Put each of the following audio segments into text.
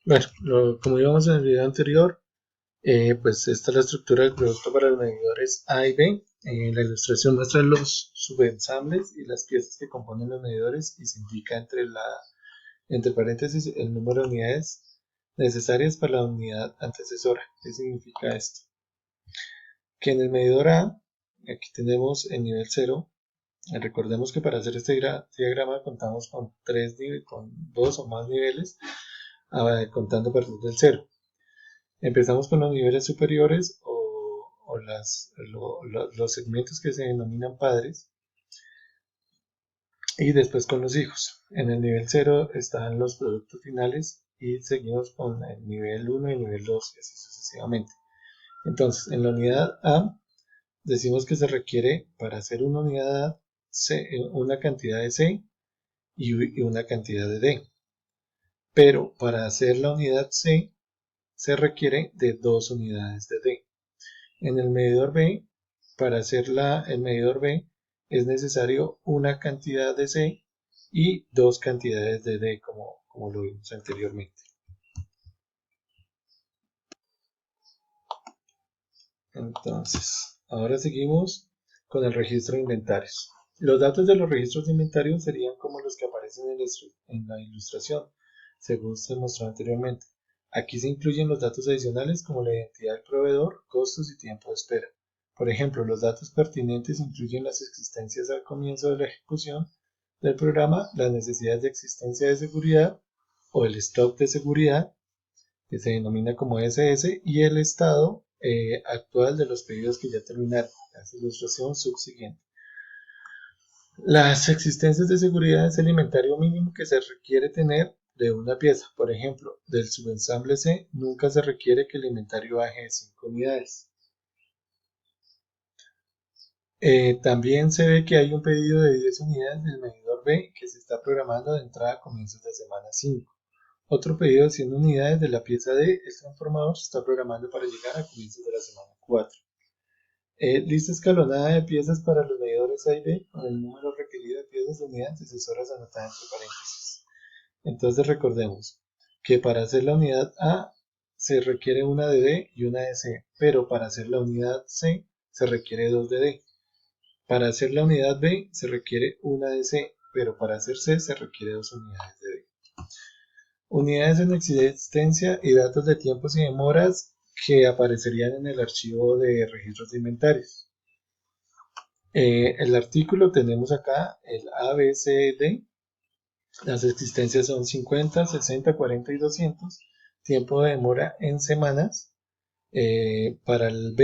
Bueno, como íbamos en el video anterior, pues esta es la estructura del producto para los medidores A y B. La ilustración muestra los subensambles y las piezas que componen los medidores y se indica entre paréntesis el número de unidades necesarias para la unidad antecesora. ¿Qué significa esto? Que en el medidor A, aquí tenemos el nivel 0. Recordemos que para hacer este diagrama contamos con dos o más niveles, contando a partir del 0. Empezamos con los niveles superiores o los segmentos que se denominan padres y después con los hijos. En el nivel 0 están los productos finales y seguimos con el nivel 1 y el nivel 2 y así sucesivamente. Entonces, en la unidad A decimos que se requiere para hacer una unidad C, una cantidad de C y una cantidad de D. Pero para hacer la unidad C se requiere de dos unidades de D. En el medidor B, para hacer el medidor B, es necesario una cantidad de C y dos cantidades de D, como lo vimos anteriormente. Entonces, ahora seguimos con el registro de inventarios. Los datos de los registros de inventario serían como los que aparecen en la ilustración, según se mostró anteriormente. Aquí se incluyen los datos adicionales como la identidad del proveedor, costos y tiempo de espera. Por ejemplo, los datos pertinentes incluyen las existencias al comienzo de la ejecución del programa, las necesidades de existencia de seguridad o el stock de seguridad, que se denomina como SS, y el estado actual de los pedidos que ya terminaron. La ilustración subsiguiente. Las existencias de seguridad es el inventario mínimo que se requiere tener de una pieza. Por ejemplo, del subensamble C nunca se requiere que el inventario baje de 5 unidades. También se ve que hay un pedido de 10 unidades del medidor B que se está programando de entrada a comienzos de semana 5. Otro pedido de 100 unidades de la pieza D, el transformador, se está programando para llegar a comienzos de la semana 4. Lista escalonada de piezas para los medidores A y B con el número requerido de piezas de unidad antecesoras anotada entre paréntesis. Entonces recordemos que para hacer la unidad A se requiere una de D y una de C, pero para hacer la unidad C se requiere dos de D. Para hacer la unidad B se requiere una de C, pero para hacer C se requiere dos unidades de D. Unidades en existencia y datos de tiempos y demoras que aparecerían en el archivo de registros de inventarios. El artículo tenemos acá el ABCD. Las existencias son 50, 60, 40 y 200. Tiempo de demora en semanas. Para el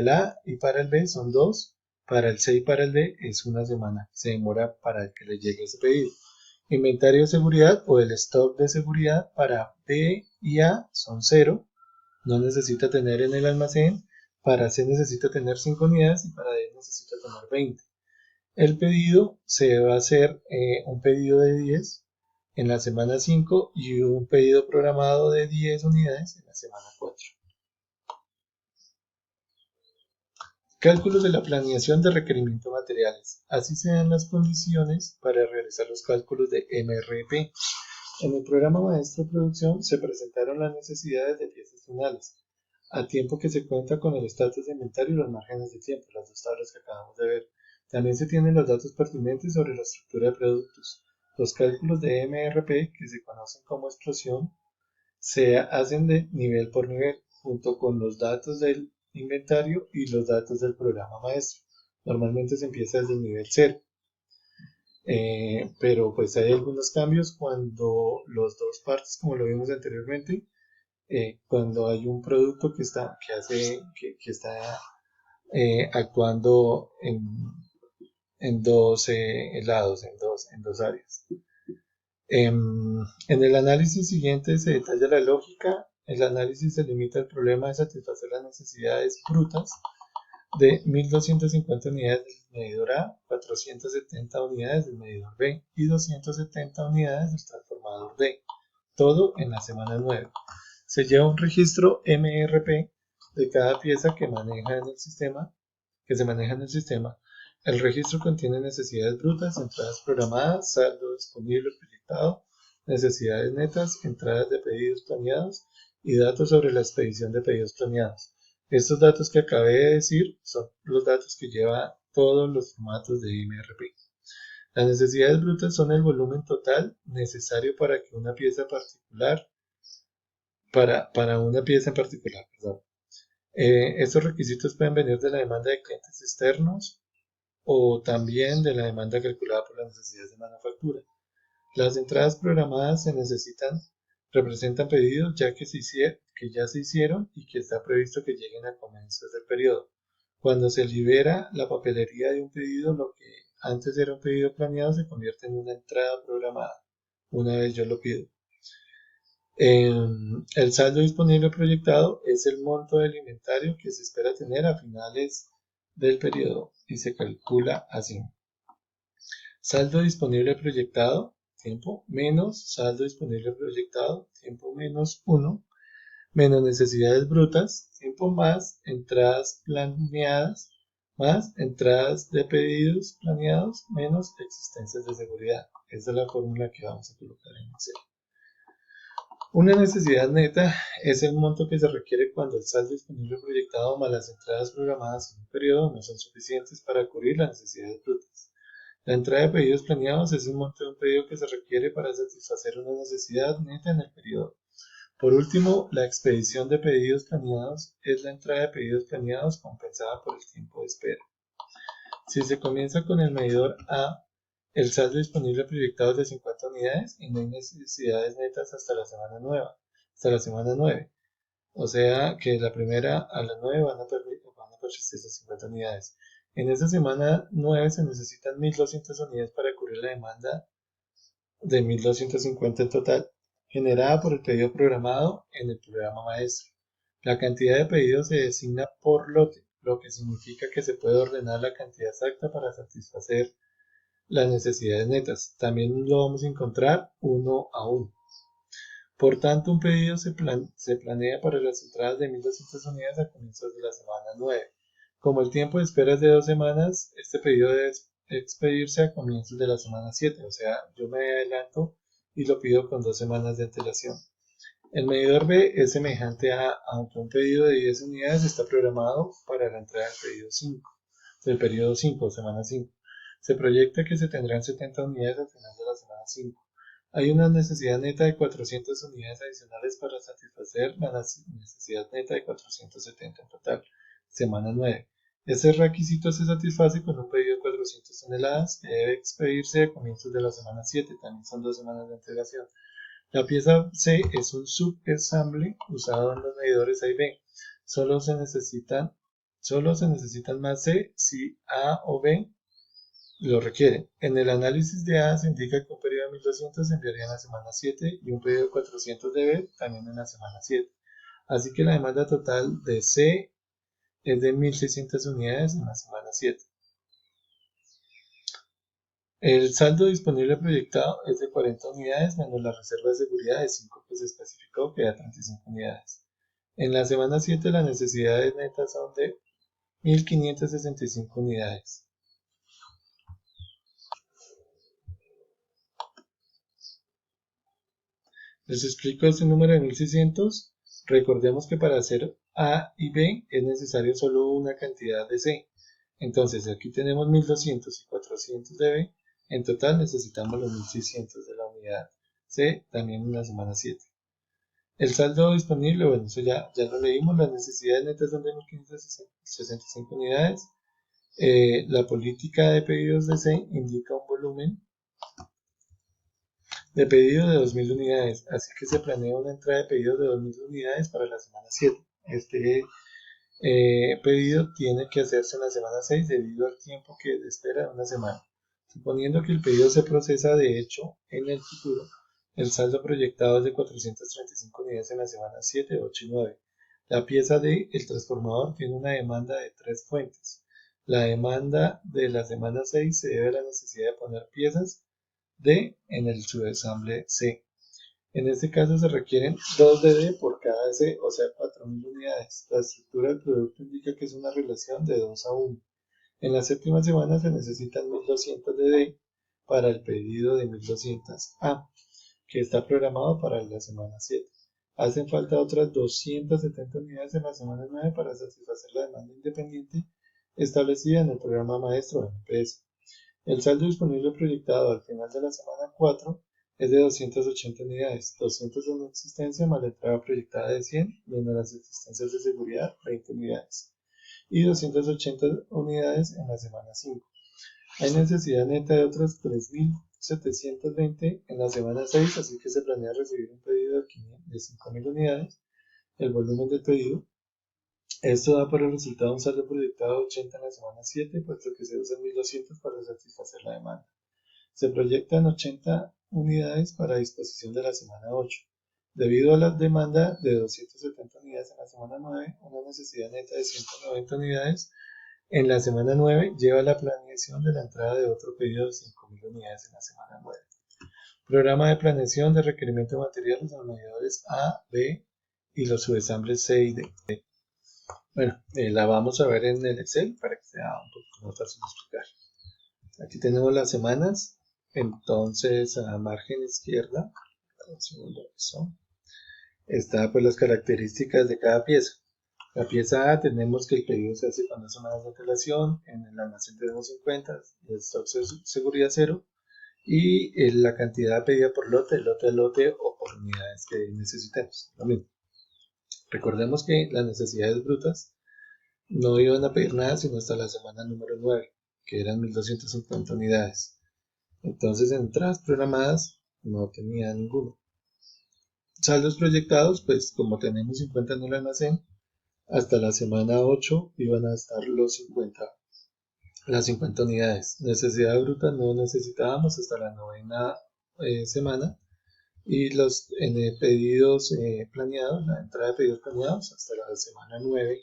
A y para el B son 2. Para el C y para el D es una semana. Se demora para que le llegue ese pedido. Inventario de seguridad o el stock de seguridad para B y A son 0. No necesita tener en el almacén. Para C necesita tener 5 unidades y para D necesita tener 20. El pedido se va a hacer un pedido de 10 en la semana 5 y un pedido programado de 10 unidades en la semana 4. Cálculos de la planeación de requerimiento de materiales. Así se dan las condiciones para realizar los cálculos de MRP. En el programa maestro de producción se presentaron las necesidades de piezas finales, a tiempo que se cuenta con el estatus de inventario y los márgenes de tiempo, las dos tablas que acabamos de ver. También se tienen los datos pertinentes sobre la estructura de productos. Los cálculos de MRP, que se conocen como explosión, se hacen de nivel por nivel, junto con los datos del inventario y los datos del programa maestro. Normalmente se empieza desde el nivel 0. Pero pues hay algunos cambios cuando los dos partes, como lo vimos anteriormente, cuando hay un producto que está actuando en dos lados, en dos áreas. En el análisis siguiente se detalla la lógica. El análisis se limita al problema de satisfacer las necesidades brutas de 1250 unidades del medidor A, 470 unidades del medidor B y 270 unidades del transformador D. Todo en la semana 9. Se lleva un registro MRP de cada pieza que se maneja en el sistema. El registro contiene necesidades brutas, entradas programadas, saldo disponible proyectado, necesidades netas, entradas de pedidos planeados y datos sobre la expedición de pedidos planeados. Estos datos que acabé de decir son los datos que lleva todos los formatos de MRP. Las necesidades brutas son el volumen total necesario para que una pieza particular, para una pieza en particular, perdón. Estos requisitos pueden venir de la demanda de clientes externos o también de la demanda calculada por las necesidades de manufactura. Las entradas programadas representan pedidos que ya se hicieron y que está previsto que lleguen a comienzos del periodo. Cuando se libera la papelería de un pedido, lo que antes era un pedido planeado se convierte en una entrada programada, una vez yo lo pido. El saldo disponible proyectado es el monto del inventario que se espera tener a finales del periodo y se calcula así. Saldo disponible proyectado, tiempo, menos saldo disponible proyectado, tiempo menos 1, menos necesidades brutas, tiempo más entradas planeadas, más entradas de pedidos planeados, menos existencias de seguridad. Esa es la fórmula que vamos a colocar en Excel. Una necesidad neta es el monto que se requiere cuando el saldo disponible proyectado más las entradas programadas en un periodo no son suficientes para cubrir las necesidades brutas. La entrada de pedidos planeados es el monto de un pedido que se requiere para satisfacer una necesidad neta en el periodo. Por último, la expedición de pedidos planeados es la entrada de pedidos planeados compensada por el tiempo de espera. Si se comienza con el medidor A, el saldo disponible proyectado es de 50 unidades y no hay necesidades netas hasta la semana 9. O sea que la primera a las 9 van a purchase esas 50 unidades. En esa semana 9 se necesitan 1200 unidades para cubrir la demanda de 1250 en total, generada por el pedido programado en el programa maestro. La cantidad de pedidos se designa por lote, lo que significa que se puede ordenar la cantidad exacta para satisfacer las necesidades netas. También lo vamos a encontrar uno a uno. Por tanto, un pedido se planea para las entradas de 1200 unidades a comienzos de la semana 9. Como el tiempo de espera es de 2 semanas, este pedido debe expedirse a comienzos de la semana 7. O sea, yo me adelanto y lo pido con 2 semanas de antelación. El medidor B es semejante a, aunque un pedido de 10 unidades está programado para la entrada del periodo 5, semana 5. Se proyecta que se tendrán 70 unidades al final de la semana 5. Hay una necesidad neta de 400 unidades adicionales para satisfacer la necesidad neta de 470 en total, semana 9. Este requisito se satisface con un pedido de 400 toneladas que debe expedirse a comienzos de la semana 7, también son 2 semanas de entregación. La pieza C es un subensamble usado en los medidores A y B. Solo se necesitan más C si A o B lo requieren. En el análisis de A se indica que un periodo de 1200 se enviaría en la semana 7 y un periodo de 400 de B también en la semana 7. Así que la demanda total de C es de 1600 unidades en la semana 7. El saldo disponible proyectado es de 40 unidades menos la reserva de seguridad de 5 que se especificó, que da 35 unidades. En la semana 7 las necesidades netas son de 1565 unidades. Les explico este número de 1600. Recordemos que para hacer A y B es necesario solo una cantidad de C. Entonces aquí tenemos 1200 y 400 de B. En total necesitamos los 1600 de la unidad C también en la semana 7. El saldo disponible, bueno, eso ya lo leímos. Las necesidades netas son de 1565 unidades. La política de pedidos de C indica un volumen de pedido de 2000 unidades, así que se planea una entrada de pedidos de 2000 unidades para la semana 7. Este pedido tiene que hacerse en la semana 6 debido al tiempo que espera una semana. Suponiendo que el pedido se procesa de hecho en el futuro, el saldo proyectado es de 435 unidades en la semana 7, 8 y 9. La pieza D, el transformador, tiene una demanda de 3 fuentes. La demanda de la semana 6 se debe a la necesidad de poner piezas D en el subensamble C. En este caso se requieren 2 de D por cada C, o sea 4000 unidades. La estructura del producto indica que es una relación de 2 a 1. En la séptima semana se necesitan 1200 de D para el pedido de 1200 A, que está programado para la semana 7. Hacen falta otras 270 unidades en la semana 9 para satisfacer la demanda independiente establecida en el programa maestro MPS. El saldo disponible proyectado al final de la semana 4 es de 280 unidades, 200 en existencia más la entrada proyectada de 100, menos las existencias de seguridad, 20 unidades, y 280 unidades en la semana 5. Hay necesidad neta de otras 3.720 en la semana 6, así que se planea recibir un pedido de 5.000 unidades, el volumen del pedido. Esto da por el resultado un saldo proyectado de 80 en la semana 7, puesto que se usan 1.200 para satisfacer la demanda. Se proyectan 80 unidades para disposición de la semana 8. Debido a la demanda de 270 unidades en la semana 9, una necesidad neta de 190 unidades en la semana 9 lleva a la planeación de la entrada de otro pedido de 5.000 unidades en la semana 9. Programa de planeación de requerimiento de materiales a los medidores A, B y los subensambles C y D. Bueno, la vamos a ver en el Excel para que sea un poquito más fácil de explicar. Aquí tenemos las semanas. Entonces, a la margen izquierda, un segundo, eso, está pues las características de cada pieza. La pieza A tenemos que el pedido se hace con 2 semanas de antelación, en el almacén tenemos 50, el stock seguridad 0 y la cantidad pedida por lote a lote o por unidades que necesitemos. Lo mismo. Recordemos que las necesidades brutas no iban a pedir nada sino hasta la semana número 9, que eran 1.250 unidades. Entonces, en entradas programadas no tenía ninguno. Saldos proyectados, pues como tenemos 50 en el almacén, hasta la semana 8 iban a estar las 50 unidades. Necesidad bruta no necesitábamos hasta la 9ª semana. Y los pedidos planeados, la entrada de pedidos planeados hasta la semana 9,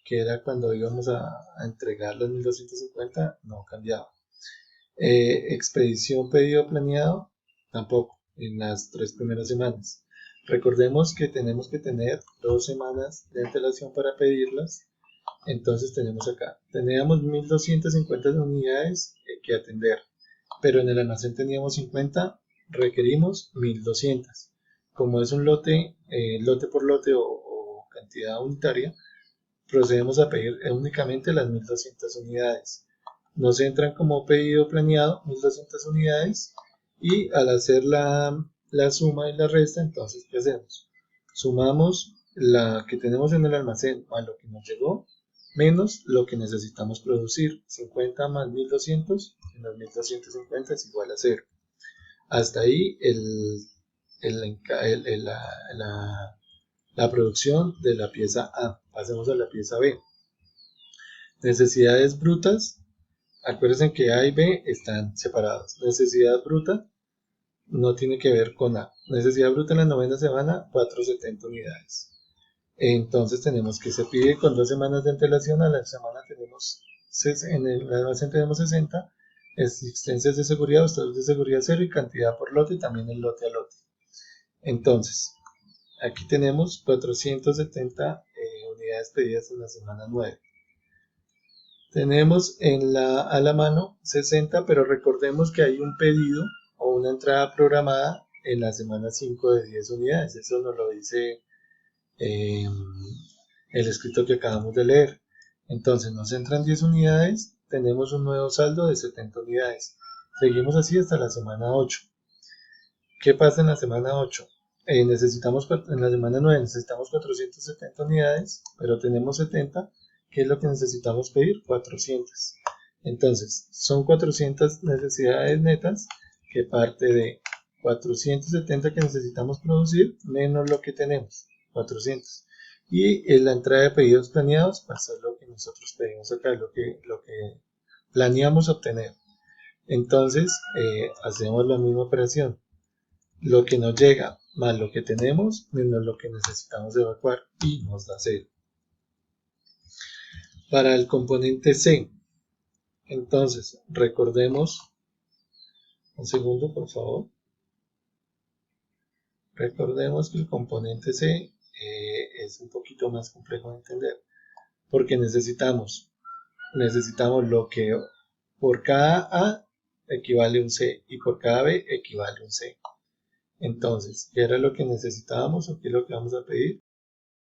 que era cuando íbamos a entregar los 1.250, no cambiaba. Expedición pedido planeado, tampoco, en las 3 primeras semanas. Recordemos que tenemos que tener 2 semanas de antelación para pedirlas. Entonces tenemos acá, teníamos 1.250 unidades que atender, pero en el almacén teníamos 50, requerimos 1.200. Como es un lote, lote por lote o cantidad unitaria, procedemos a pedir únicamente las 1.200 unidades. Nos entran como pedido planeado 1.200 unidades y al hacer la suma y la resta, entonces ¿qué hacemos? Sumamos la que tenemos en el almacén más lo que nos llegó menos lo que necesitamos producir. 50 más 1.200 menos 1.250 es igual a 0. Hasta ahí la producción de la pieza A. Pasemos a la pieza B. Necesidades brutas. Acuérdense que A y B están separados. Necesidad bruta no tiene que ver con A. Necesidad bruta en la 9ª semana, 470 unidades. Entonces tenemos que se pide con 2 semanas de antelación. A la semana tenemos, en el almacén tenemos 60, existencias de seguridad, estados de seguridad 0 y cantidad por lote, también el lote a lote. Entonces, aquí tenemos 470 unidades pedidas en la semana 9. Tenemos a la mano 60, pero recordemos que hay un pedido o una entrada programada en la semana 5 de 10 unidades. Eso nos lo dice el escrito que acabamos de leer. Entonces nos entran 10 unidades, tenemos un nuevo saldo de 70 unidades. Seguimos así hasta la semana 8. ¿Qué pasa en la semana 8? En la semana 9 necesitamos 470 unidades, pero tenemos 70. ¿Qué es lo que necesitamos pedir? 400. Entonces, son 400 necesidades netas que parte de 470 que necesitamos producir menos lo que tenemos, 400. Y en la entrada de pedidos planeados va a ser lo que nosotros pedimos acá, lo que planeamos obtener. Entonces, hacemos la misma operación. Lo que nos llega más lo que tenemos menos lo que necesitamos evacuar y nos da 0. Para el componente C, entonces recordemos, un segundo por favor, recordemos que el componente C es un poquito más complejo de entender porque necesitamos lo que por cada A equivale un C y por cada B equivale un C. Entonces, ¿qué era lo que necesitábamos o qué es lo que vamos a pedir?